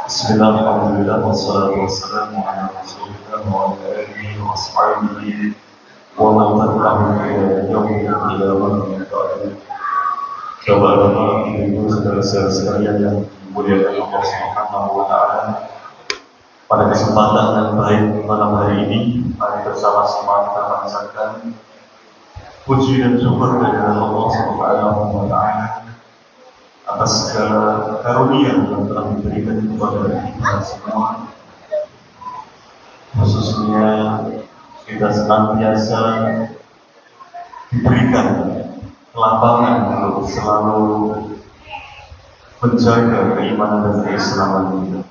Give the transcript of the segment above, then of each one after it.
Bismillah, alhamdulillah, wassalatu wassalamu ala rasulillah wa ala alihi wa ashabihi wa man tabi'ahum ila yaumil qiyamah. Coba ibu saudara-saudara sekalian yang dimuliakan Allah Subhanahu wa taala. Pada kesempatan yang baik malam hari ini, mari bersama-sama kita panjatkan puji dan syukur kepada Allah Subhanahu wa taala atas segala karunia yang telah diberikan kepada kita semua, khususnya kita senantiasa diberikan kelapangan untuk selalu menjaga keimanan dan keislaman kita.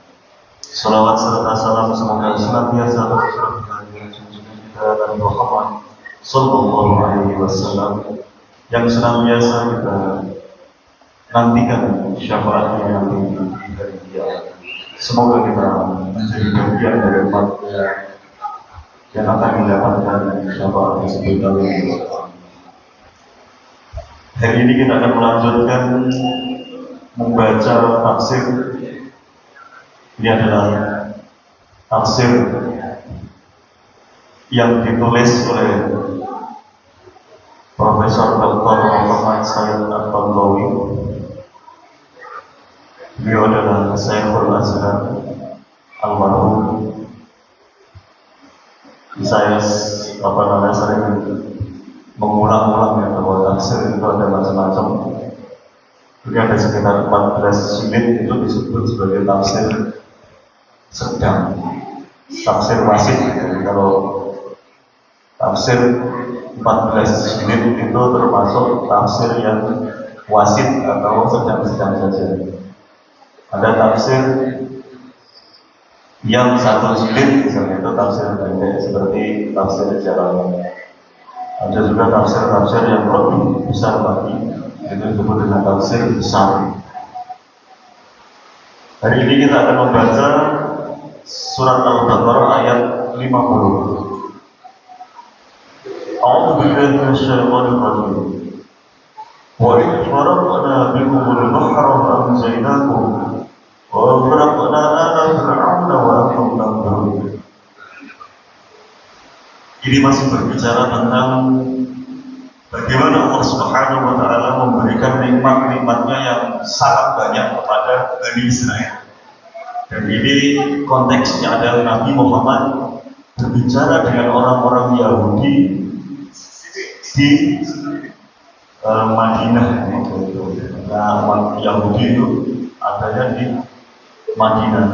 Salawat serta salam semoga senantiasa tercurah dari junjungan kita Nabi Muhammad Sallallahu Alaihi Wasallam yang senantiasa kita nantikan syafaatnya nanti di hari kiamat. Semoga kita menjadi bagian dari umatnya yang akan mendapatkan syafaat tersebut dari Allah. Hari ini kita akan melanjutkan membaca tafsir. Ini adalah tafsir yang ditulis oleh Profesor Dr. Muhammad Said Al-Tantawi. Beliau adalah Syekhul Azhar almarhum. Saya sering mengulang-ulang ya bahwa tafsir itu ada macam-macam. Jadi ada sekitar 14 jilid itu disebut sebagai tafsir sedang, tafsir wasit. Jadi kalau tafsir 14 jilid itu termasuk tafsir yang wasit atau sedang-sedang saja. Ada tafsir yang satu jilid, misalnya itu tafsir pendek seperti tafsir Jalalain. Ada juga tafsir-tafsir yang lebih besar lagi, itu disebut dengan tafsir besar. Hari ini kita akan membaca surat Al-Baqarah ayat 50. A'udzu billahi minasyaitonir rajim. Wa idh faraqna bikumul bahra fa anjaynakum wa aghraqna ala fir'auna wa antum tanzurun. Ini masih berbicara tentang bagaimana Allah Subhanahu wa taala memberikan nikmat-nikmatnya yang sangat banyak kepada Bani Israel. Dan ini konteksnya adalah Nabi Muhammad berbicara dengan orang-orang Yahudi di Madinah. Nah, Yahudi itu adanya di Madinah.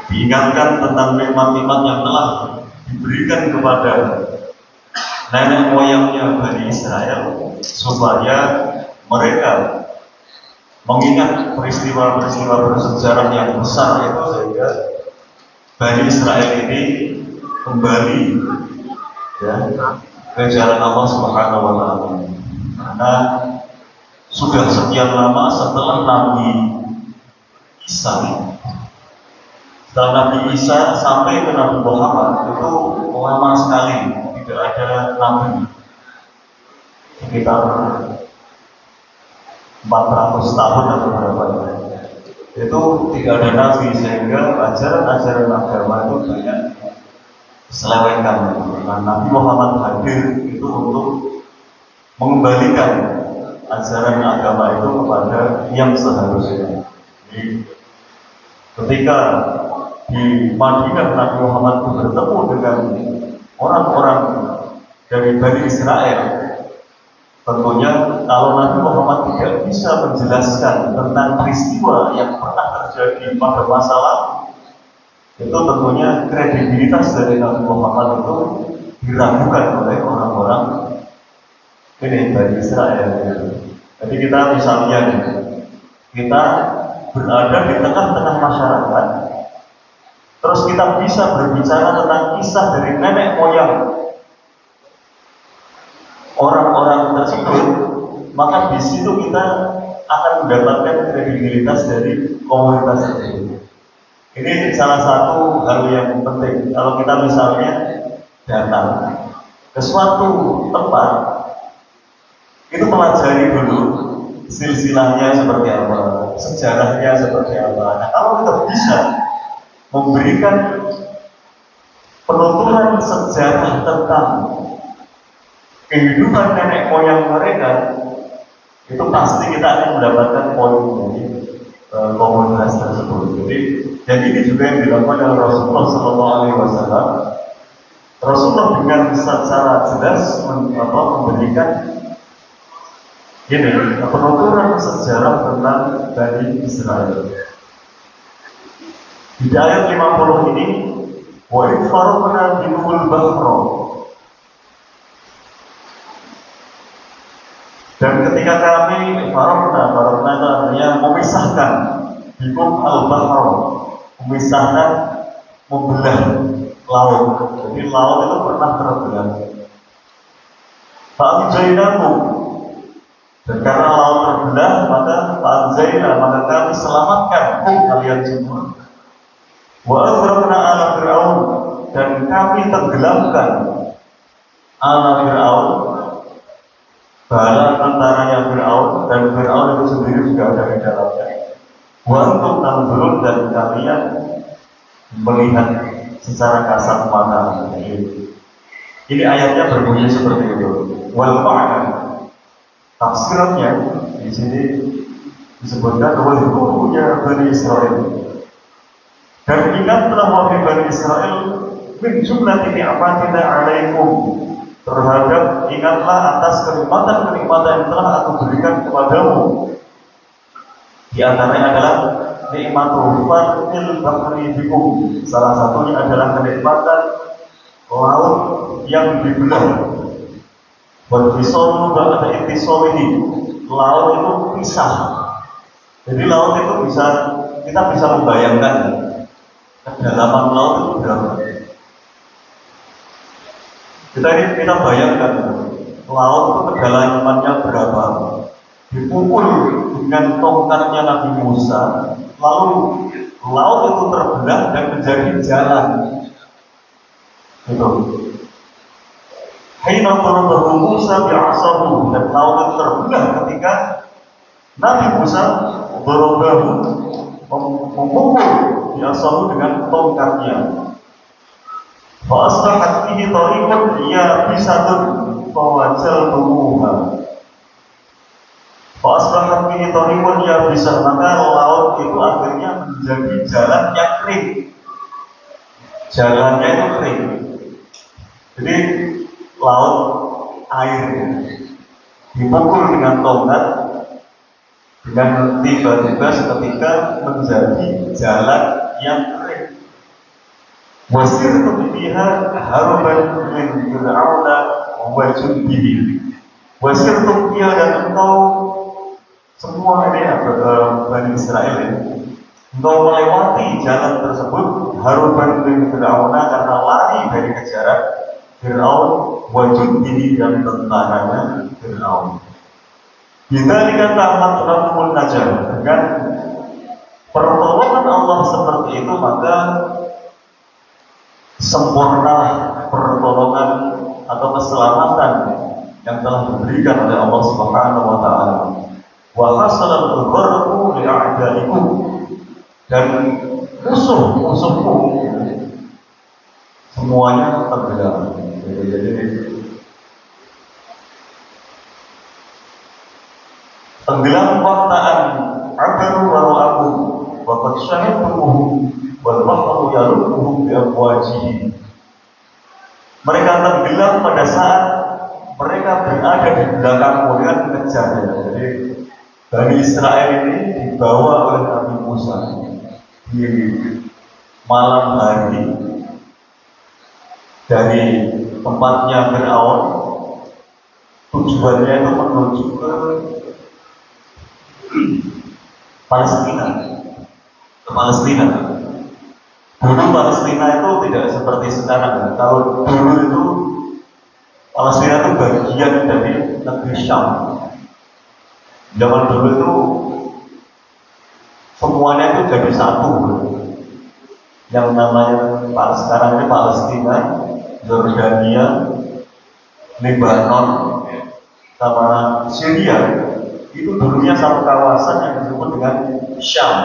Diingatkan tentang nikmat-nikmat yang telah diberikan kepada nenek moyangnya Bani Israel supaya mereka mengingat peristiwa-peristiwa bersejarah yang besar itu, sehingga Bani Israel ini kembali ya ke jalan Allah Subhanahu wa taala. Karena sudah sekian lama setelah Nabi Isa sampai ke Nabi Muhammad itu lama sekali, tidak ada nabi, sekitar 400 tahun atau berapa. Itu tidak ada nabi, sehingga ajaran-ajaran agama itu banyak diselewengkan. Nah, Nabi Muhammad hadir itu untuk mengembalikan ajaran agama itu kepada yang seharusnya. Jadi, ketika di Madinah Nabi Muhammad bertemu dengan orang-orang dari Bani Israel, tentunya kalau Nabi Muhammad tidak bisa menjelaskan tentang peristiwa yang pernah terjadi pada masa lalu, itu tentunya kredibilitas dari Nabi Muhammad itu diragukan oleh orang-orang ini Bani Israel. Jadi kita misalnya kita berada di tengah-tengah masyarakat, terus kita bisa berbicara tentang kisah dari nenek moyang orang-orang tersebut, maka di situ kita akan mendapatkan kredibilitas dari komunitas tersebut. Ini salah satu hal yang penting. Kalau kita misalnya datang ke suatu tempat, itu pelajari dulu silsilahnya seperti apa, sejarahnya seperti apa. Nah, kalau kita bisa memberikan penuturan sejarah tentang kehidupan nenek moyang mereka, itu pasti kita akan mendapatkan poin dari komunitas tersebut. Jadi, dan ini juga yang dilakukan oleh Rasulullah SAW. Rasulullah dengan secara jelas memberikan ini penuturan sejarah tentang Bani Israel. Di ayat 50 ini, wa idh faraqna bihimul bahra. Dan ketika kami faraqna itu artinya memisahkan bikum al-bahr, memisahkan, membelah laut. Jadi laut itu pernah terbelah. Fa'anjainakum, dan karena laut terbelah, maka maka kami selamatkan kalian semua. Wa aghraqna ala Fir'aun, dan kami tenggelamkan ala Fir'aun, bala tentaranya Fir'aun, dan Fir'aun itu sendiri juga ada di dalamnya. Wa antum tanzurun, dan kalian melihat secara kasat mata. Ini ayatnya berbunyi seperti itu. Wal ma'na, tafsirnya di sini disebutkan wahyu Bani Israel. Dan ingatlah wahai Bani Israel min jumlah ni'matina 'alaikum, terhadap ingatlah atas kenikmatan-kenikmatan yang telah aku berikan kepadamu. Di antaranya adalah nikmatul fardil bahri bikum. Salah satunya adalah kenikmatan laut yang dibelah. Wal fisolu ba'da ittisalihi, laut itu pisah. Jadi laut itu kita bisa membayangkan kedalaman laut itu berapa. Kita bayangkan laut itu kedalamannya berapa. Dipukul dengan tongkatnya Nabi Musa, lalu laut itu terbelah dan menjadi jalan. Gitu. Haina daraba Musa bi'asahu, dan laut itu terbelah ketika Nabi Musa memukul bi'asahu dengan tongkatnya. Fa asbahat fihi tariqun yabisatun fawajaltumuha. Fa asbahat fihi tariqun yabisatun, maka laut itu akhirnya menjadi jalan yang kering. Jalannya itu kering. Jadi laut air dipukul dengan tongkat, dengan tiba-tiba seketika menjadi jalan yang kering. Wasirtu biha haruban min fir'auna wa jundihi. Wasirtu biha, dan engkau semua ini Bani Israel ya, engkau melewati jalan tersebut haruban min fir'auna, karena lari dari kejaran Fir'aun, wajud diri dan tentaranya Fir'aun. Kita dikatakan Rabbul Najah, dengan pertolongan Allah seperti itu, maka sempurna pertolongan atau keselamatan yang telah diberikan oleh Allah Subhanahu wa Ta'ala. Wa hasalal gharqu li'a'daikum, dan musuh-musuhmu semuanya tenggelam. Jadi tenggelam waktaan abaru wara'ahu wa qad syahidtuhum wal bahru yaluquhum bi afwajihi. Mereka tenggelam pada saat mereka berada di belakangmu dengan mengejarnya. Jadi Bani Israel ini dibawa oleh Nabi Musa di malam hari dari tempatnya Fir'aun, tujuannya itu menuju ke Palestina. Dulu Palestina itu tidak seperti sekarang. Kalau dulu itu Palestina itu bagian dari negeri Syam. Zaman dulu itu semuanya itu jadi satu. Yang namanya sekarang ini Palestina, Yordania, Lebanon, sama Syria. itu dulunya satu kawasan yang disebut dengan Syam.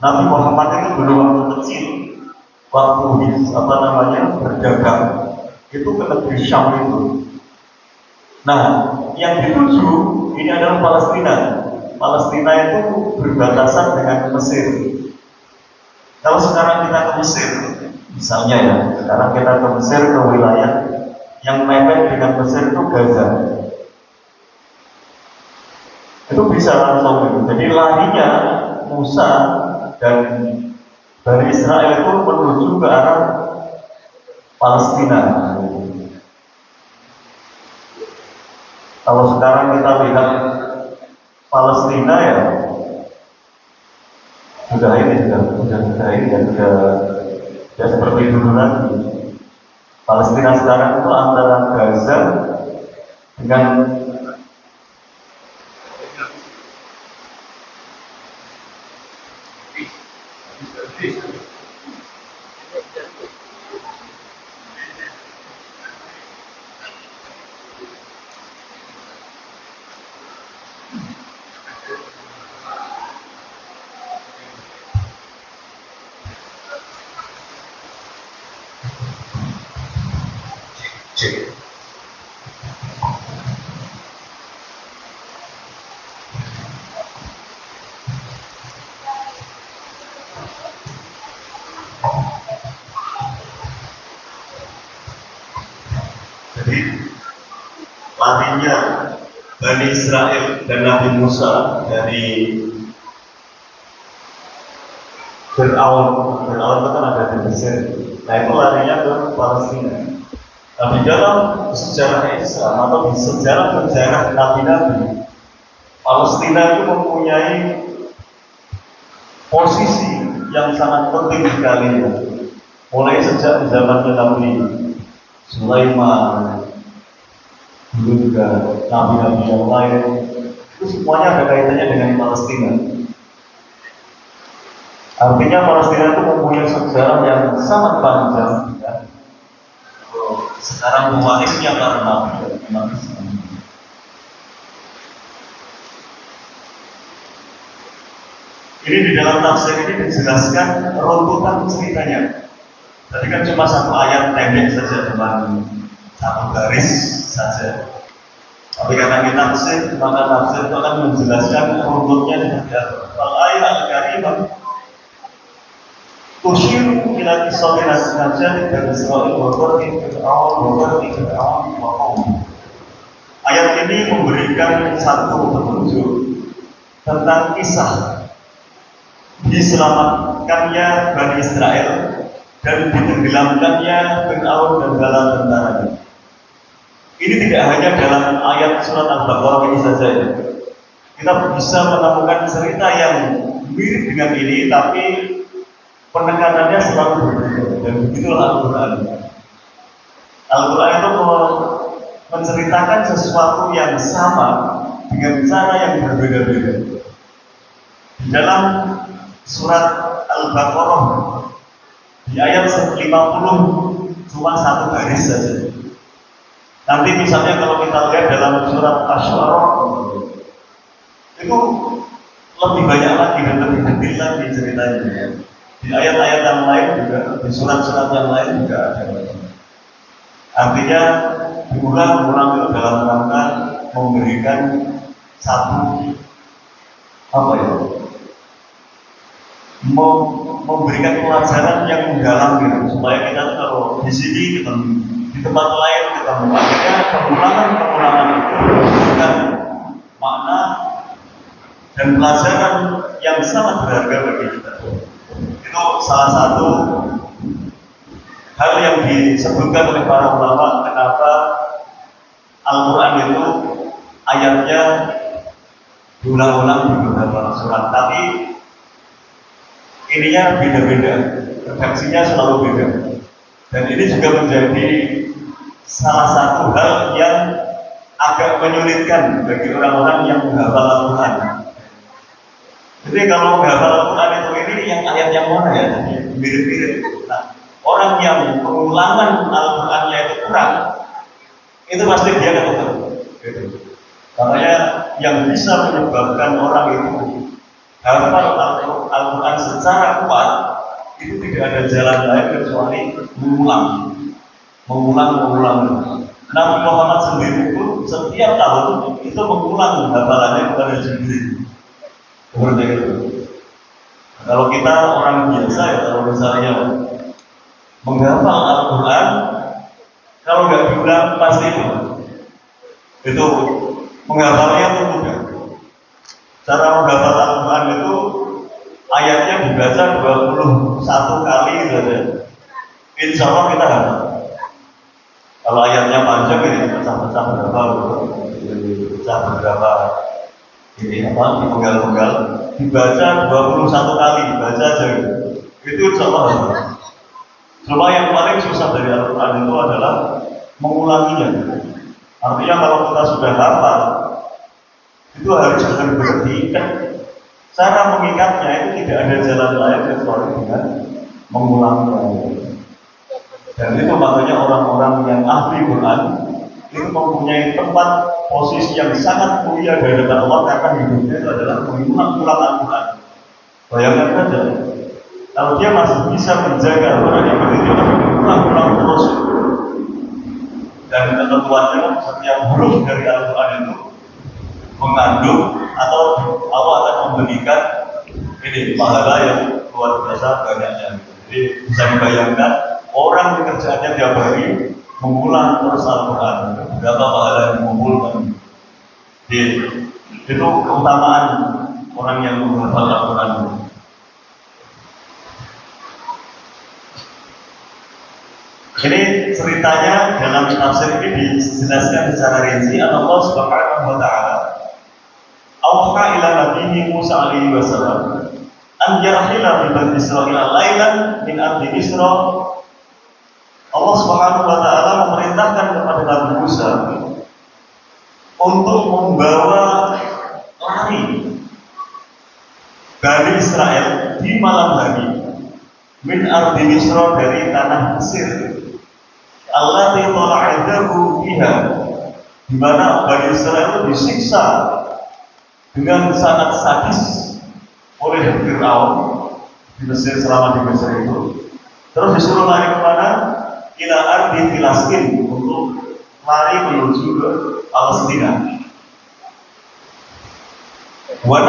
Nabi Muhammad itu dulu waktu kecil, waktu berdagang, itu ke negeri Syam itu. Nah, yang dituju ini adalah Palestina. Palestina itu berbatasan dengan Mesir. Kalau sekarang kita ke Mesir, misalnya ya, sekarang kita ke Mesir, ke wilayah yang mepet dengan Mesir itu Gaza. Itu bisa langsung. Jadi larinya Musa dan dari Israel itu menuju ke arah Palestina. Kalau sekarang kita lihat Palestina ya sudah seperti dulu lagi. Palestina sekarang itu antara Gaza dengan jadi larinya Bani Israel dan Nabi Musa dari Fir'aun itu kan ada di Mesir. Nah itu larinya ke Palestina. Nah di dalam sejarah Islam atau di sejarah Nabi-Nabi, Palestina itu mempunyai posisi yang sangat penting sekali. Mulai sejak zaman Nabi Sulaiman, dulu juga nabi-nabi yang lain, itu semuanya ada kaitannya dengan Palestina. Artinya Palestina itu mempunyai sejarah yang sangat panjang. Ya. Sekarang mewarisnya para nabi dan umat Islam. Ini di dalam tafsir ini dijelaskan runtutan ceritanya. Tadi kan cuma satu ayat pendek saja, cuma satu garis saja. Tapi karena kita tafsir, maka tafsir itu akan menjelaskan runtutnya seperti apa. Al-ayat al-karimah tushiru ila kisah Najah dan Israel wa qur'in Fir'aun wa qaum. Ayat ini memberikan satu petunjuk tentang kisah diselamatkannya Bani Israel dan ditenggelamkannya Fir'aun dan bala tentaranya. Ini tidak hanya dalam ayat surat Al-Baqarah ini saja ya. Kita bisa menemukan cerita yang mirip dengan ini, tapi penekanannya selalu berbeda. Dan begitulah Al-Quran. Al-Quran itu menceritakan sesuatu yang sama dengan cara yang berbeda-beda. Di dalam surat Al-Baqarah di ayat 50 cuma satu garis saja. Nanti misalnya kalau kita lihat dalam surat Asy-Syu'ara itu lebih banyak lagi dan lebih detail lagi ceritanya. Di ayat-ayat yang lain juga, di surat-surat yang lain juga ada. Artinya diulang-ulang itu dalam rangka memberikan satu memberikan pelajaran yang mendalam gitu, supaya kita tuh kalau di sini ketemu, di tempat lain ketemu, akhirnya pengulangan itu memberikan makna dan pelajaran yang sangat berharga bagi kita. Itu salah satu hal yang disebutkan oleh para ulama kenapa Al-Quran itu ayatnya diulang-ulang di beberapa surat, tapi ininya beda-beda, redaksinya selalu beda. Dan ini juga menjadi salah satu hal yang agak menyulitkan bagi orang-orang yang menghafal Al-Quran. Jadi kalau menghafal Al-Quran itu ini yang ayat yang mana ya? Mirip-mirip. Nah, orang yang pengulangan Al-Qurannya itu kurang, itu pasti dia ketemu. Gitu. Makanya yang bisa menyebabkan orang itu hafal Al-Quran secara kuat, itu tidak ada jalan lain kecuali mengulang. Nabi Muhammad sendiri itu setiap tahun itu mengulang hafalannya kepada Jibril. Seperti itu. Kalau kita orang biasa ya, kalau misalnya menghafal Al-Quran, kalau nggak diulang pasti itu menghafalnya itu mudah. Cara menghafal Al-Quran itu ayatnya dibaca 21 kali saja. Insya Allah kita hafal. Kalau ayatnya panjang ini pecah-pecah berapa ini apa dipenggal-penggal, dibaca 21 kali, dibaca aja gitu. Itu insya Allah hafal. Cuma yang paling susah dari Al-Quran itu adalah mengulanginya. Artinya kalau kita sudah hafal, itu harus berarti kan cara mengingatnya itu tidak ada jalan lain kecuali dengan mengulanginya. Dan itu makanya orang-orang yang ahli Quran itu mempunyai tempat posisi yang sangat mulia di hadapan Allah karena hidupnya itu adalah mengulang Al-Quran. Bayangkan saja, kalau dia masih bisa menjaga Al-Quran yang begitu mengulang terus, dan ketentuannya setiap huruf dari Al-Quran itu mengandung atau Allah akan memberikan ini pahala yang luar biasa banyaknya. Jadi bisa dibayangkan orang yang kerjaannya tiap hari mengulang terus Al-Quran, berapa pahala yang mengumpulkan. Jadi itu keutamaan orang yang menghafal Al-Quran. Ini ceritanya dalam tafsir ini dijelaskan secara rinci. Allah Subhanahu wa Ta'ala auha ila nabiyyi Musa alaihi wasallam an yarhila bi Bani Israil lailan min ardi Misra. Allah Subhanahu wa Ta'ala memerintahkan kepada Nabi Musa untuk membawa lari Bani Israel di malam hari min ardi Misra, dari tanah Mesir, allati tala'adahu fiha, di mana Bani Israel itu disiksa dengan sangat sadis oleh Fir'aun di Mesir, selama di Mesir itu. Terus disuruh lari kemana? Ila ardi Filastin, untuk lari menuju ke Palestina. Wa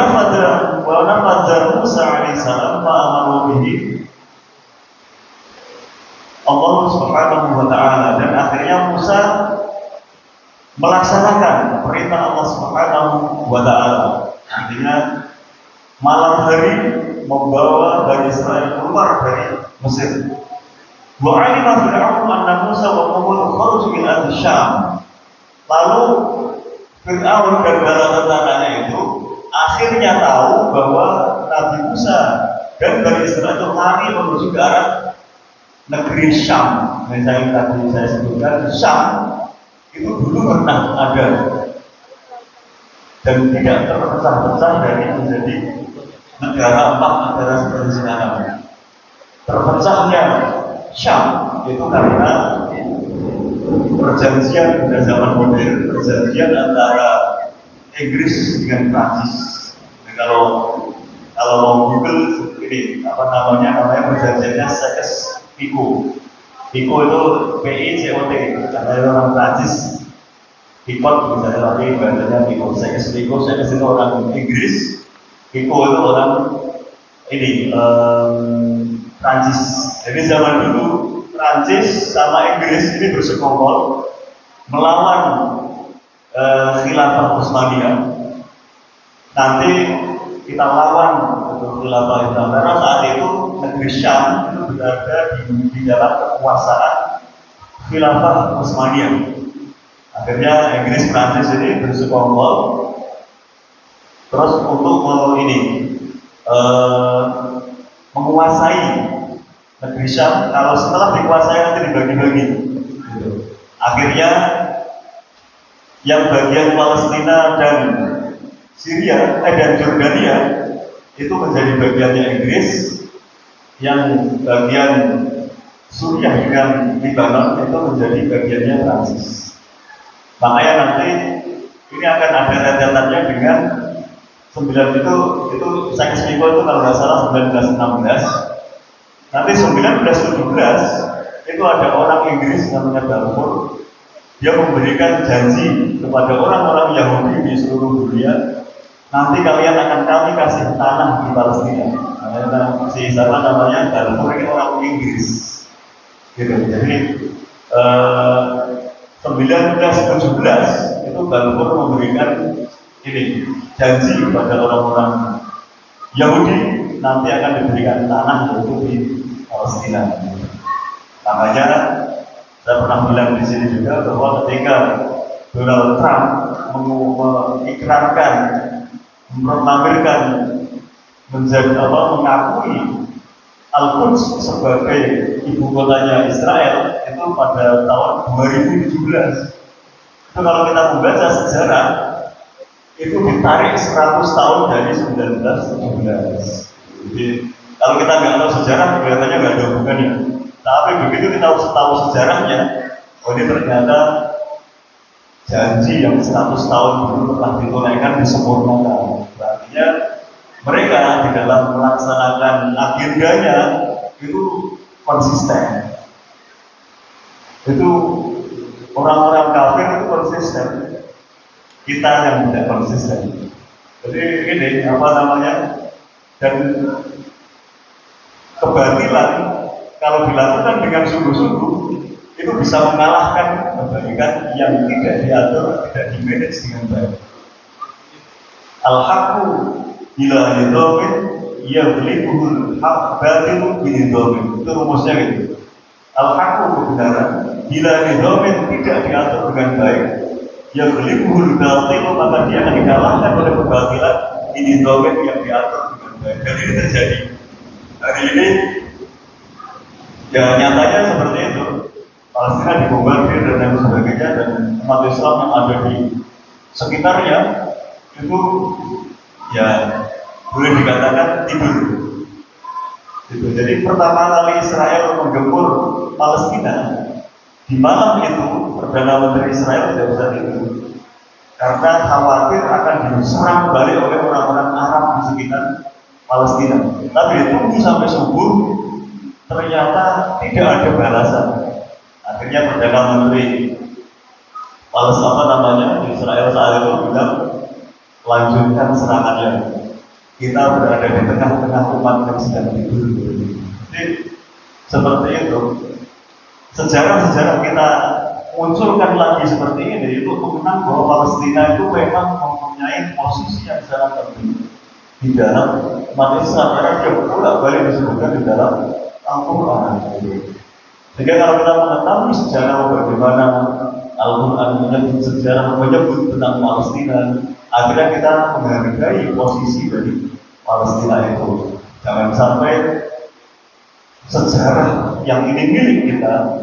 nafadha Musa alaihissalam fa'amaru bihi. Allah Subhanahu wa Ta'ala, dan akhirnya Musa melaksanakan perintah Allah Subhanahu wa Ta'ala. Artinya malam hari membawa Bani Israel keluar dari Mesir. Wa 'alima Fir'aun anna Musa wa qawmuhu kharaju min ardi Syam. Lalu Fir'aun dan bala tentaranya itu akhirnya tahu bahwa Nabi Musa dan Bani Israel itu lari menuju ke arah negeri Syam. Yang tadi saya sebutkan, Syam itu dulu pernah ada dan tidak terpecah-pecah dari menjadi negara empat negara seperti sekarang. Terpecahnya Syam itu karena perjanjian pada zaman modern, perjanjian antara Inggris dengan Prancis. Kalau mau Google ini namanya perjanjiannya Sykes-Picot. Picot itu PICOT, karena orang Prancis. Picot misalnya, tapi bahasanya Picot. Sykes-Picot itu orang Inggris. Picot itu orang ini Prancis. Jadi zaman dulu Prancis sama Inggris ini bersekongkol melawan khilafah Utsmaniyah. Nanti kita lawan khilafah Islam, karena saat itu negeri Syam itu berada di dalam kekuasaan khilafah Utsmaniyah. Akhirnya Inggris Prancis ini bersekongkol terus untuk menguasai negeri Syam. Kalau setelah dikuasai nanti dibagi-bagi. Akhirnya yang bagian Palestina dan Syria dan Jordania itu menjadi bagiannya Inggris, yang bagian Suriah dengan Lebanon itu menjadi bagiannya Prancis. Makanya nanti Ini akan ada rentetannya dengan 9 itu Sykes Picot itu kalau nggak salah 1916. Nanti 1917 itu ada orang Inggris namanya Balfour. Dia memberikan janji kepada orang-orang Yahudi di seluruh dunia, nanti kalian akan kami kasih tanah di Palestina. Nah, si siapa namanya Balfour ini orang Inggris. Gitu. Jadi 1917 itu Balfour memberikan ini janji kepada orang-orang Yahudi nanti akan diberikan tanah yaitu di Palestina. Makanya saya pernah bilang di sini juga bahwa ketika Donald Trump mengikrarkan, memamerkan, mengakui Al-Quds sebagai ibu kotanya Israel itu pada tahun 2017. Itu kalau kita membaca sejarah itu ditarik 100 tahun dari 1917. Jadi kalau kita nggak tahu sejarah kelihatannya nggak ada hubungannya. Tapi begitu kita tahu sejarahnya, oh ini ternyata janji yang 100 tahun dulu telah ditunaikan disempurnakan. Artinya mereka di dalam melaksanakan agendanya itu konsisten. Itu orang-orang kafir itu konsisten. Kita yang tidak konsisten. Jadi ini apa namanya? Dan kebatilan kalau dilakukan dengan sungguh-sungguh itu bisa mengalahkan kebaikan yang tidak diatur, tidak dimanage dengan baik. Al-haqqu bila nidhamin yaghlibuhul haqq batilu binidhamin. Itu rumusnya gitu. Al-haqqu kebenaran bila nidhamin tidak diatur dengan baik, yaghlibuhul batilu maka dia akan dikalahkan oleh kebatilan binidhamin yang diatur dengan baik. Dan ini terjadi hari ini. Ya nyatanya seperti itu. Palestina dibombardir dan lain sebagainya, dan umat Islam yang ada di sekitarnya itu ya boleh dikatakan tidur. Gitu. Jadi pertama kali Israel menggempur Palestina, di malam itu Perdana Menteri Israel tidak bisa tidur karena khawatir akan diserang balik oleh orang-orang Arab di sekitar Palestina. Tapi ditunggu sampai subuh, ternyata tidak ada balasan. Akhirnya Perdana Menteri Palestina Israel saat itu bilang, lanjutkan serangannya. Kita berada di tengah-tengah umat yang sedang tidur. Jadi seperti itu. Sejarah-sejarah kita munculkan lagi seperti ini itu mengenang bahwa Palestina itu memang mempunyai posisi yang sangat penting di dalam umat Islam, karena dia bolak-balik disebutkan di dalam Al-Quran. Sehingga kalau kita mengetahui sejarah bagaimana Al-Quran menyebut sejarah, menyebut tentang Palestina, akhirnya kita menghargai posisi dari Palestina itu. Jangan sampai sejarah yang ini milik kita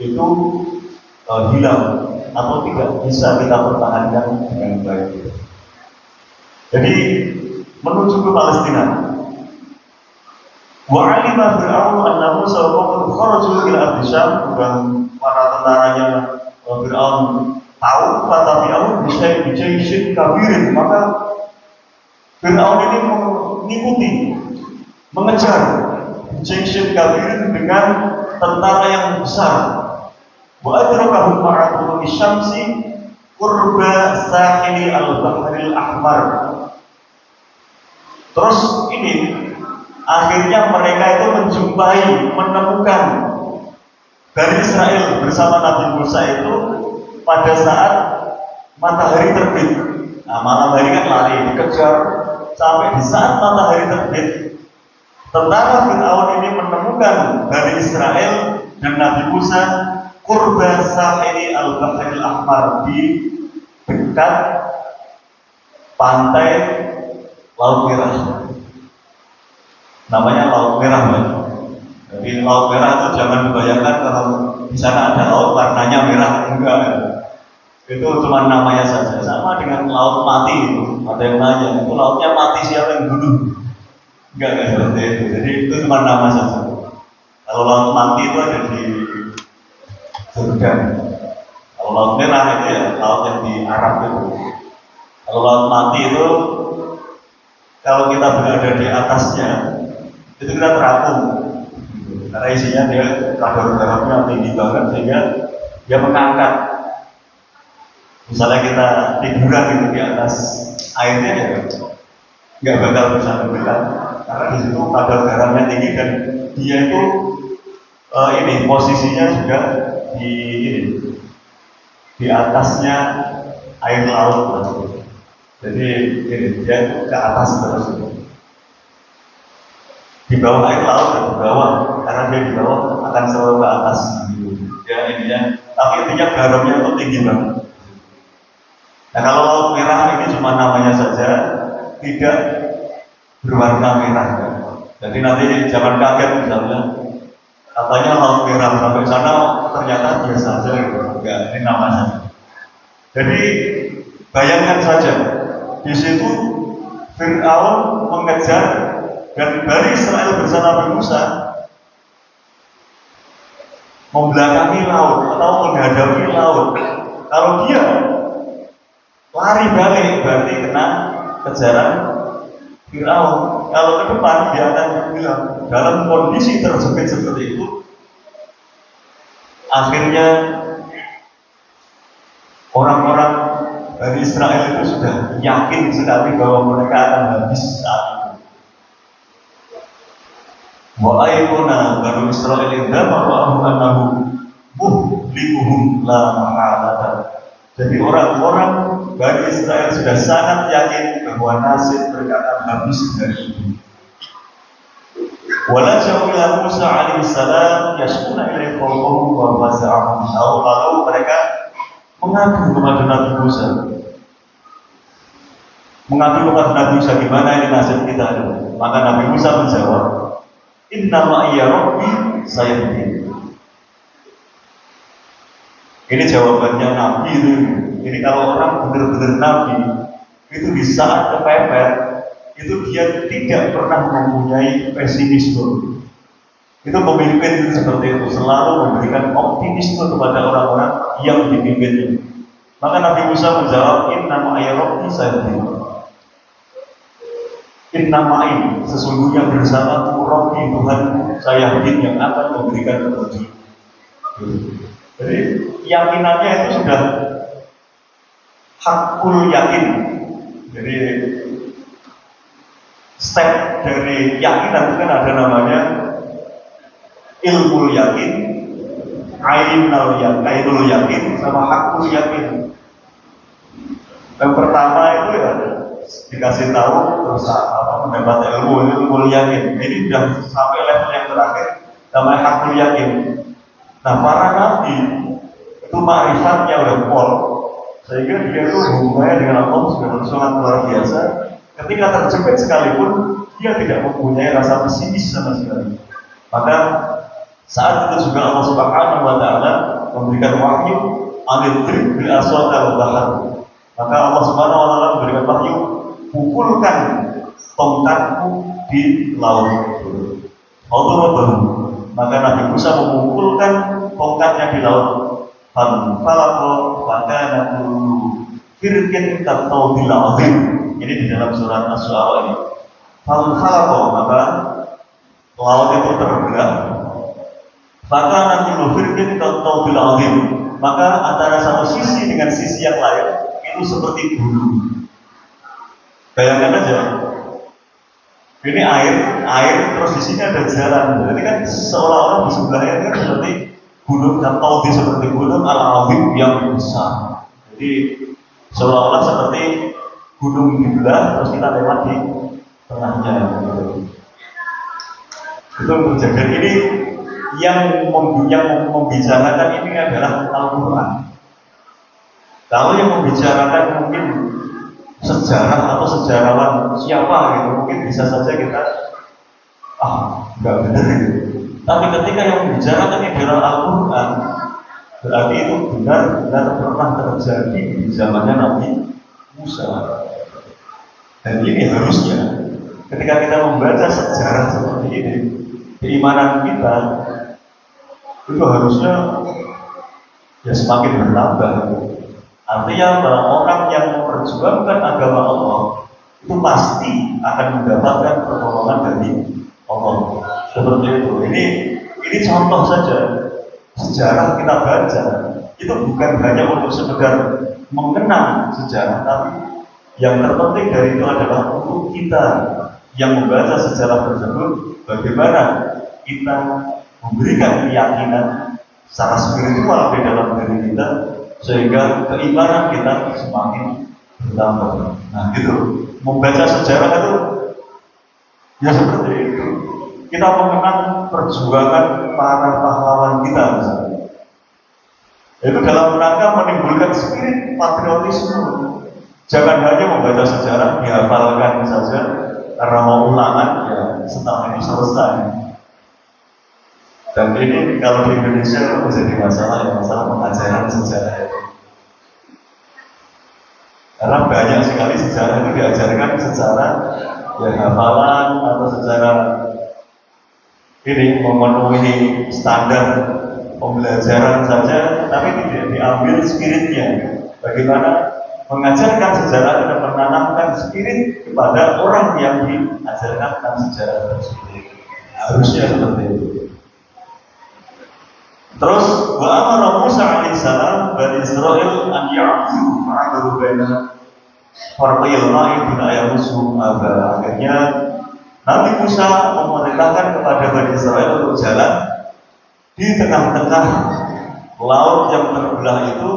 itu hilang atau tidak bisa kita pertahankan dengan baik. Jadi menuju ke Palestina. Wa 'alima Fir'aun annahu sawfa kharaju ila al-Syam, dan para tentaranya Fir'aun tahu kata Fir'aun bisa bijaishin kabirin, maka Fir'aun ini mengikuti, mengejar bijaishin kabirin dengan tentara yang besar. Wa adrakahu ma'atul syamsi qurba sahili al-bahril ahmar. Terus ini akhirnya mereka itu menemukan Bani Israel bersama Nabi Musa itu pada saat matahari terbit. Nah, malam hari kan lari, dikejar sampai di saat matahari terbit. Tentara Fir'aun ini menemukan Bani Israel dan Nabi Musa qurba sahili al-bahril ahmar, di dekat pantai Laut Merah. Namanya Laut Merah, Mbak. Jadi Laut Merah itu jangan dibayangkan kalau di sana ada laut warnanya merah, enggak. Itu cuma namanya saja. Sama dengan laut mati itu. Ada yang nanya, itu lautnya mati, siapa yang bunuh? Enggak seperti itu. Jadi itu cuma nama saja. Kalau laut mati itu ada di Jordan. Kalau Laut Merah itu ya laut yang di Arab itu. Kalau laut mati itu, kalau kita berada di atasnya, itu kita terapung. Karena isinya dia kadar garamnya tinggi banget sehingga dia mengangkat. Misalnya kita tiduran gitu di atas airnya ya nggak bakal bisa tenggelam karena di situ kadar garamnya tinggi dan dia itu ini posisinya juga di atasnya air laut. Jadi ini dia ke atas terus. Di bawah air laut dan di bawah karena dia di bawah akan selalu ke atas gitu. Ya intinya, tapi intinya garamnya itu tinggi banget. Nah kalau laut merah ini cuma namanya saja, tidak berwarna merah. Jadi nanti jangan kaget misalnya, katanya laut merah sampai sana ternyata biasa saja gitu. Enggak, ini namanya. Jadi bayangkan saja, di situ Fir'aun mengejar dan Bani Israel bersama Nabi Musa membelakangi laut atau menghadapi laut. Kalau dia lari balik berarti kena kejaran Fir'aun. Kalau ke depan dia akan bilang dalam kondisi terjepit seperti itu, akhirnya orang-orang dari Israel itu sudah yakin sekali bahwa mereka akan habis saat itu. Wa aykuna Bani Israil indama ra'ahu annahu muhlikuhum la mahalata. Jadi orang-orang Bani Israel sudah sangat yakin bahwa nasib mereka akan habis dari ini. Wala ja'ala Musa alaihi salam yashkuna ilaihi qawmuhum wa fasa'ahum. Lalu mereka mengadu kepada Nabi Musa. Mengadu kepada Nabi Musa, gimana ini nasib kita? Maka Nabi Musa menjawab, Inna ma'iya Rabbi sayahdin. Ini jawabannya Nabi itu. Jadi kalau orang benar-benar Nabi itu di saat kepepet itu dia tidak pernah mempunyai pesimisme. Itu pemimpin itu seperti itu, selalu memberikan optimisme kepada orang-orang yang dipimpinnya. Maka Nabi Musa menjawab, Inna ma'iya Rabbi sayahdin. Inna ma'i, sesungguhnya bersama Rabbi Tuhan saya yang akan memberikan petunjuk. Jadi yakinannya itu sudah hakul yakin. Jadi step dari yakinan itu kan ada namanya ilmu yakin, ainul yakin, sama hakul yakin. Yang pertama itu ya dikasih tahu terus mendapat ilmu yakin. Ini sudah sampai level yang terakhir namanya hakul yakin. Nah para nabi itu ma'rifatnya udah pol sehingga dia itu hubungannya dengan Allah sudah sangat luar biasa. Ketika terjepit sekalipun dia tidak mempunyai rasa pesimis sama sekali. Maka saat itu juga Allah Subhanahu wa Ta'ala memberikan wahyu al-idrib bil aswat al-bahar. Maka Allah Subhanahu wa Ta'ala memberikan wahyu, pukulkan tongkatmu di laut. Maka Nabi Musa memukulkan tongkatnya di laut. Falaqo fakana kullu firqin kattawdil azim. Ini di dalam surat Asy-Syu'ara ini. Falaqo, maka laut itu terbelah. Fakana kullu firqin kattawdil azim. Maka antara satu sisi dengan sisi yang lain itu seperti gunung. Bayangkan aja, ini air terus di sini ada jalan. Jadi kan seolah-olah di sebelahnya kan seperti gunung atau seperti gunung al-azim yang besar. Jadi seolah-olah seperti gunung dibelah terus kita lewat di tengahnya. Gitu. Itu terjadi. Ini yang membicarakan ini adalah Al-Quran. Kalau yang membicarakan mungkin sejarah atau sejarawan siapa gitu, mungkin bisa saja kita nggak benar gitu. Tapi ketika yang membicarakan ini adalah Al-Quran, berarti itu benar-benar pernah terjadi di zamannya Nabi Musa. Dan ini harusnya ketika kita membaca sejarah seperti ini, keimanan kita itu harusnya ya semakin bertambah. Artinya bahwa orang yang memperjuangkan agama Allah itu pasti akan mendapatkan pertolongan dari Allah. Seperti itu. Ini contoh saja. Sejarah kita baca itu bukan hanya untuk sekedar mengenang sejarah, tapi yang terpenting dari itu adalah untuk kita yang membaca sejarah tersebut, bagaimana kita memberikan keyakinan secara spiritual di dalam diri kita, sehingga keimanan kita semakin bertambah. Nah, gitu. Membaca sejarah itu ya seperti itu. Kita mengenang perjuangan para pahlawan kita misalnya. Itu dalam rangka menimbulkan spirit patriotisme. Jangan hanya membaca sejarah, dihafalkan saja karena mau ulangan, ya setelah ini selesai. Dan ini kalau di Indonesia menjadi masalah, ya masalah pengajaran sejarah itu. Karena banyak sekali sejarah itu diajarkan secara ya hafalan atau secara ini memenuhi standar pembelajaran saja, tapi tidak diambil spiritnya. Bagaimana mengajarkan sejarah dan menanamkan spirit kepada orang yang diajarkan tentang sejarah tersebut. Harusnya seperti itu. Terus wa amara Musa alaihissalam Bani Israil an ya'budu fa'amalu baina farqil ma'i bina yamusu aba. Akhirnya Nabi Musa memerintahkan kepada Bani Israil untuk jalan di tengah-tengah laut yang terbelah itu,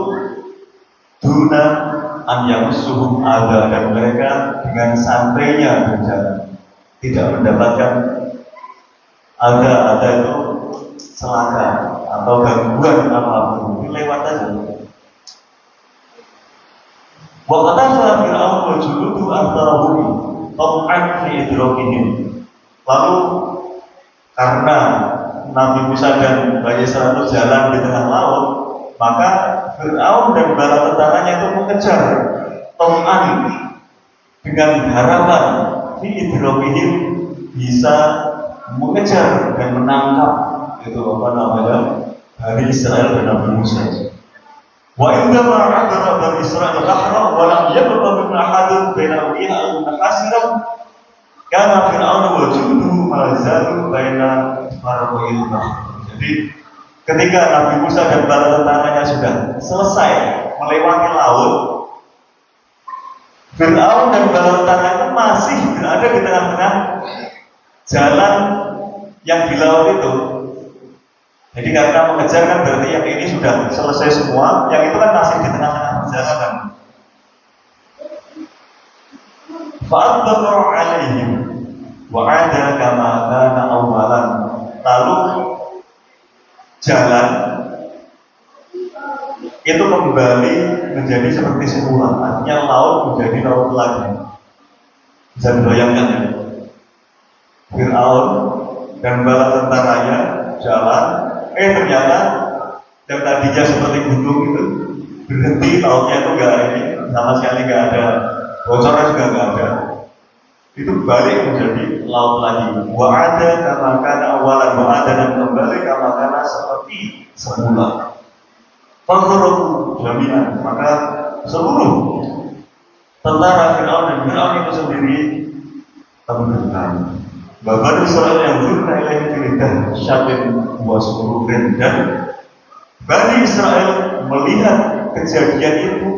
duna an yamusuhum aba, dan mereka dengan santainya berjalan, tidak mendapatkan ada itu celaka atau gangguan apapun, lewat aja. Wa qatafa Fir'aun wa juludu antarahu tam'an fi idrakihim. Lalu karena Nabi Musa dan Bani Israil jalan di tengah laut, maka Fir'aun dan bala tentaranya itu mengejar tam'an dengan harapan fi idrakihim bisa mengejar dan menangkap itu apa namanya Bani Israil dan Nabi Musa. Wa indama adara Bani Israil al-bahra wa lam yabqa min ahadin baina awliya al-khasiram kana Fir'aun wa junuduhu ma zalu baina farqil bahr. Jadi ketika Nabi Musa dan bala tentaranya sudah selesai melewati laut, Fir'aun dan bala tentaranya masih berada di tengah-tengah jalan yang di laut itu. Jadi karena mengejar kan berarti yang ini sudah selesai semua, yang itu kan masih di tengah-tengah perjalanan. Fa'adbaru alaihim wa'ada kama kana awalan. Lalu jalan itu kembali menjadi seperti semula. Artinya laut menjadi laut lagi. Bisa dibayangkan ya? Fir'aun dan bala tentaranya jalan, ternyata yang tadinya seperti gunung itu berhenti, lautnya itu sama sekali nggak ada, bocornya juga nggak ada. Itu balik menjadi laut lagi. Wa'ada kama kana awalan, wa'ada dan kembali kama kana seperti semula. Fanzuru jami'an, maka seluruh tentara Fir'aun dan Fir'aun itu sendiri tenggelam. Bani Israil yang berkaitan dengan syaitan wasururin, dan Bani Israil melihat kejadian itu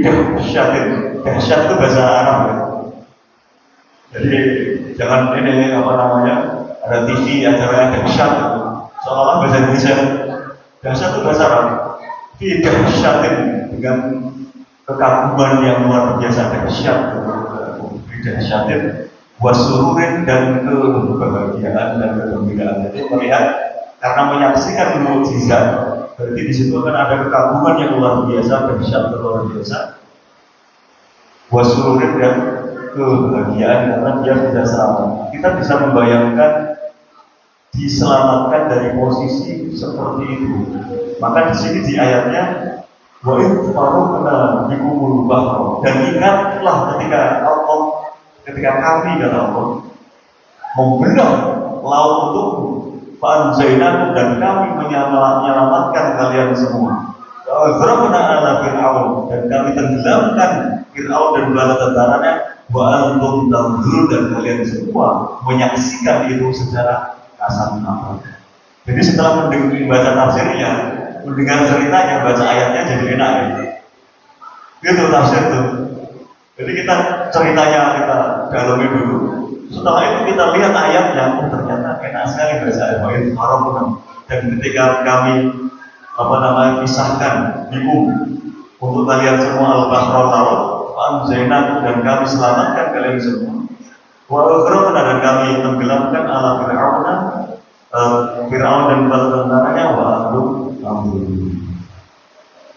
dahsyat. Dahsyat itu bahasa Arab ya. Jadi jangan ini apa namanya, ada TV acaranya dahsyat itu seolah bahasa Indonesia. Dahsyat itu bahasa Arab. Dahsyat dengan kekaguman yang luar biasa, dahsyat dahsyat wasururin, dan kebahagiaan dan kegembiraan. Jadi melihat karena menyaksikan mukjizat, berarti di situ akan ada kekaguman yang luar biasa, dahsyat luar biasa. Wasururin dan kebahagiaan karena dia sudah selamat. Kita bisa membayangkan diselamatkan dari posisi seperti itu. Maka di sini di ayatnya wa idh faraqna bikumul bahra, dan ingatlah ketika kami, kata Allah, membelah laut untukmu, fa'anjainakum, dan kami menyelamatkan kalian semua. Gharaqna ala Fir'aun, dan kami tenggelamkan Fir'aun dan bala tentaranya, wa antum tanzurun, dan kalian semua menyaksikan itu secara kasat mata. Jadi setelah membaca tafsirnya, mendengar ceritanya, baca ayatnya jadi enak ya. Itu tafsir tuh. Jadi kita ceritanya kita dalami dulu. Setelah itu kita lihat ayatnya, ternyata enak sekali baca ayat Gharaqna. Dan ketika kami pisahkan bingung untuk kalian semua al-bahra laut, anjaynakum, dan kami selamatkan kalian semua, wa aghraqna, dan kami tenggelamkan ala Fir'auna, Fir'aun dan bala tentaranya, wa antum tanzurun.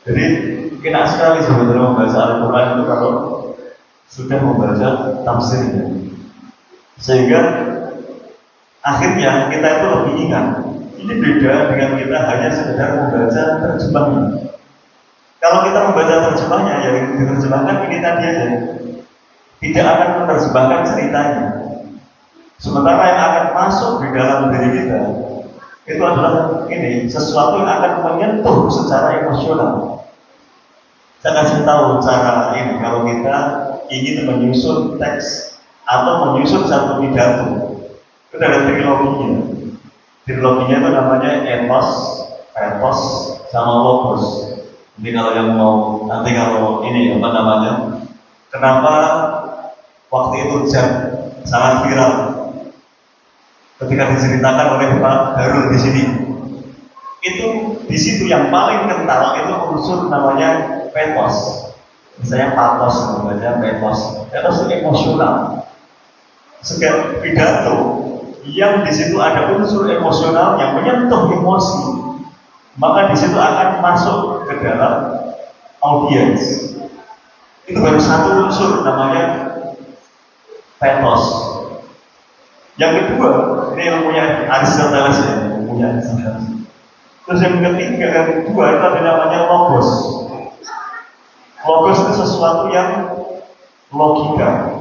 Jadi enak sekali sebenarnya membaca Al-Quran itu kalau sudah membaca tafsirnya, sehingga akhirnya kita itu lebih ingat. Ini beda dengan kita hanya sekedar membaca terjemahnya. Kalau kita membaca terjemahnya, yang diterjemahkan ini tadi aja, tidak akan menerjemahkan ceritanya. Sementara yang akan masuk di dalam diri kita itu adalah ini, sesuatu yang akan menyentuh secara emosional. Saya kasih tahu cara ini, kalau kita ingin menyusun teks atau menyusun satu pidato, itu ada triloginya. Triloginya itu namanya ethos, sama logos. Jadi kalau yang mau nanti kalau ini kenapa waktu itu sangat viral ketika diceritakan oleh Pak Harun di sini. Itu di situ yang paling kental itu unsur namanya pathos. Misalnya pathos namanya pathos. Pathos itu emosional. Segala pidato yang di situ ada unsur emosional yang menyentuh emosi, maka di situ akan masuk ke dalam audiens. Itu baru satu unsur namanya pathos. Yang kedua, ini ilmunya Aristoteles ya, ilmunya Aristoteles. Terus yang ketiga, yang kedua itu ada namanya logos. Logos itu sesuatu yang logika.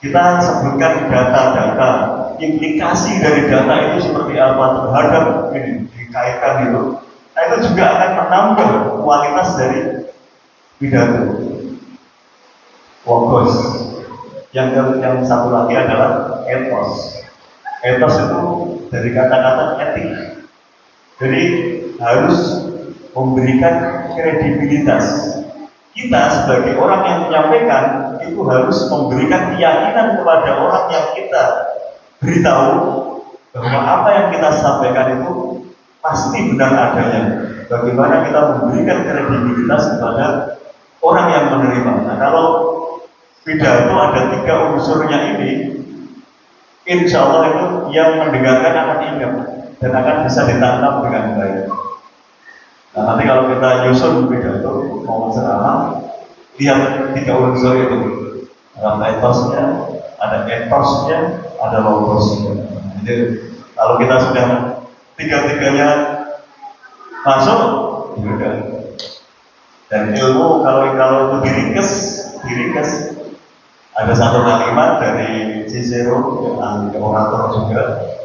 Kita sebutkan data-data, implikasi dari data itu seperti apa terhadap ini dikaitkan itu. Nah, itu juga akan menambah kualitas dari pidato. Logos. Yang satu lagi adalah ethos. Ethos itu dari kata-kata etik. Jadi harus memberikan kredibilitas. Kita sebagai orang yang menyampaikan itu harus memberikan keyakinan kepada orang yang kita beritahu bahwa apa yang kita sampaikan itu pasti benar adanya. Bagaimana kita memberikan kredibilitas kepada orang yang menerima. Nah, kalau pidato ada 3 unsurnya ini, insya Allah itu yang mendengarkan akan ingat dan akan bisa ditangkap dengan baik. Nah, nanti kalau kita nyusun pidato mau ceramah, lihat 3 unsur itu. Ada ethosnya, ada ethosnya, ada logosnya. Jadi kalau kita sudah 3-3-nya masuk, ya udah. Dan ilmu kalau itu diringkes, ada satu kalimat dari Cicero yang ahli orator juga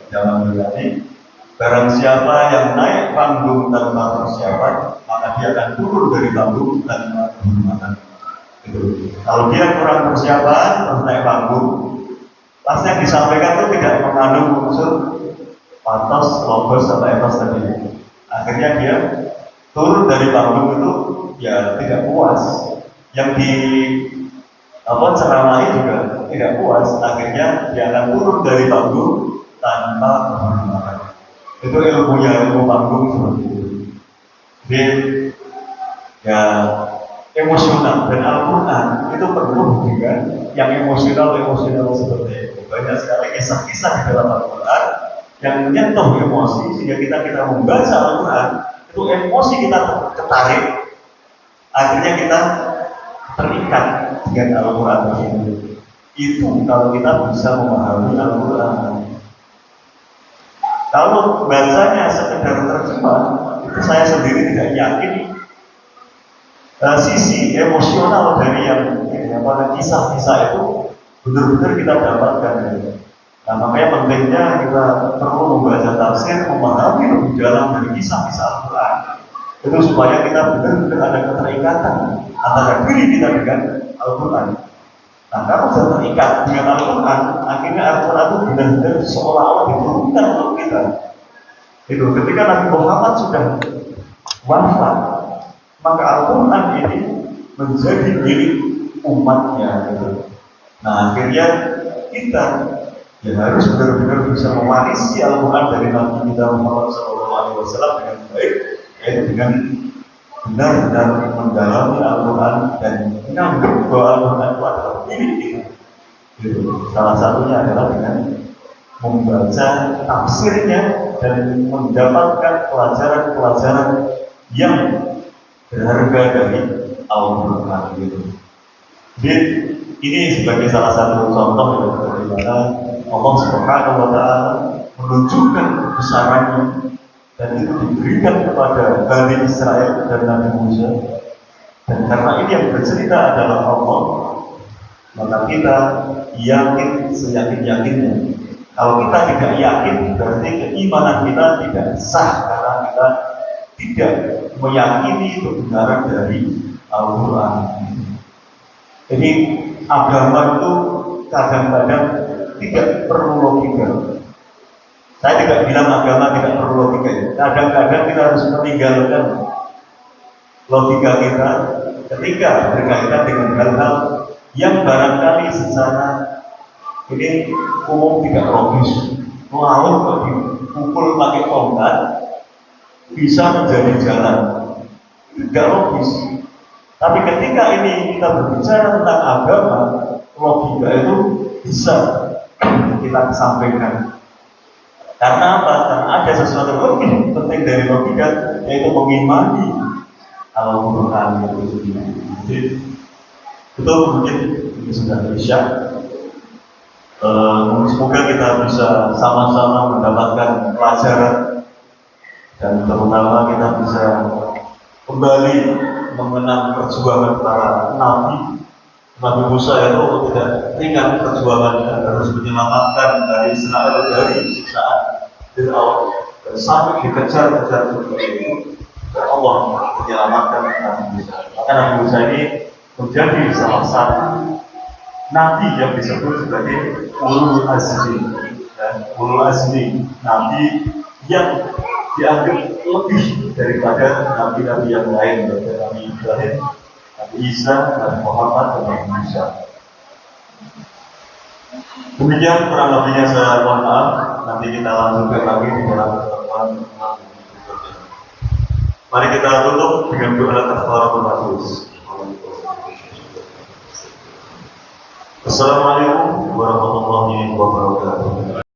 zaman dulu tadi. Barang siapa yang naik panggung tanpa persiapan, maka dia akan turun dari panggung tanpa kehormatan. Gitu. Kalau dia kurang persiapan, terus naik panggung, pasti yang disampaikan itu tidak mengandung unsur pathos, logos, atau ethos tadi. Akhirnya dia turun dari panggung itu ya tidak puas. Yang di ceramai juga tidak puas. Akhirnya dia akan turun dari panggung tanpa kehormatan. Itu ilmu panggung seperti itu. Jadi ya emosional, dan Al-Quran itu penuh dengan yang emosional seperti itu. Banyak sekali kisah-kisah di dalam Al-Quran yang menyentuh emosi, sehingga kita membaca Al-Quran itu emosi kita tertarik, akhirnya kita terikat dengan Al-Quran tersebut. Itu kalau kita bisa memahami Al-Quran. Kalau bacanya sekedar terjemah, itu saya sendiri tidak yakin sisi emosional dari yang kisah-kisah itu benar-benar kita dapatkan. Nah, makanya pentingnya kita perlu membaca tafsir, memahami lebih dalam dari kisah-kisah Al-Quran. Itu supaya kita benar-benar ada keterikatan antara diri kita dengan Al-Quran. Nah, kalau sudah terikat dengan Al-Quran, akhirnya Al-Quran itu benar-benar seolah-olah diturunkan untuk kita. Itu ketika Nabi Muhammad sudah wafat, maka Al-Quran ini menjadi milik umatnya. Gitu. Nah, akhirnya kita ya harus benar-benar bisa mewarisi Al-Quran dari Nabi kita Muhammad SAW dengan baik, yaitu dengan benar-benar mendalami Al-Quran dan menganggap bahwa Al-Quran itu adalah milik kita. Gitu. Salah satunya adalah dengan membaca tafsirnya dan mendapatkan pelajaran-pelajaran yang berharga dari Al-Quran. Gitu. Jadi ini sebagai salah satu contoh ya, bagaimana Allah Subhanahu wa Ta'ala menunjukkan kebesarannya dan itu diberikan kepada Bani Israel dan Nabi Musa. Dan karena ini yang bercerita adalah Allah, maka kita yakin seyakin-yakinnya. Kalau kita tidak yakin, berarti keimanan kita tidak sah karena kita tidak meyakini kebenaran dari Al-Quran. Jadi agama itu kadang-kadang tidak perlu logika. Saya tidak bilang agama tidak perlu logika. Kadang-kadang kita harus meninggalkan logika kita ketika berkaitan dengan hal-hal yang barangkali secara ini umum tidak logis. Laut kok dipukul pakai tongkat bisa menjadi jalan, tidak logis. Tapi ketika ini kita berbicara tentang agama, logika itu bisa kita sampaikan. Karena apa? Karena ada sesuatu yang lebih penting dari logika, yaitu mengimani Al-Quran itu sendiri. Jadi, itu mungkin ini sudah isya. Semoga kita bisa sama-sama mendapatkan pelajaran dan terutama kita bisa kembali mengenang perjuangan para nabi. Nabi Musa itu tidak ringan perjuangannya, harus menyelamatkan dari Israel dari siksaan Fir'aun dan sampai dikejar-kejar seperti itu. Dan Allah menyelamatkan Nabi Musa. Maka Nabi Musa ini menjadi salah satu nabi yang disebut sebagai Ulul Azmi. Dan Ulul Azmi, nabi yang dianggap lebih daripada nabi-nabi yang lain, seperti Nabi Ibrahim, Nabi Isa, Nabi Muhammad, dan Nabi Musa. Demikian kurang lebihnya saya mohon maaf. Nanti kita lanjutkan lagi di dalam pertemuan berikutnya. Mari kita tutup dengan doa kafaratul majlis. Assalamualaikum warahmatullahi wabarakatuh.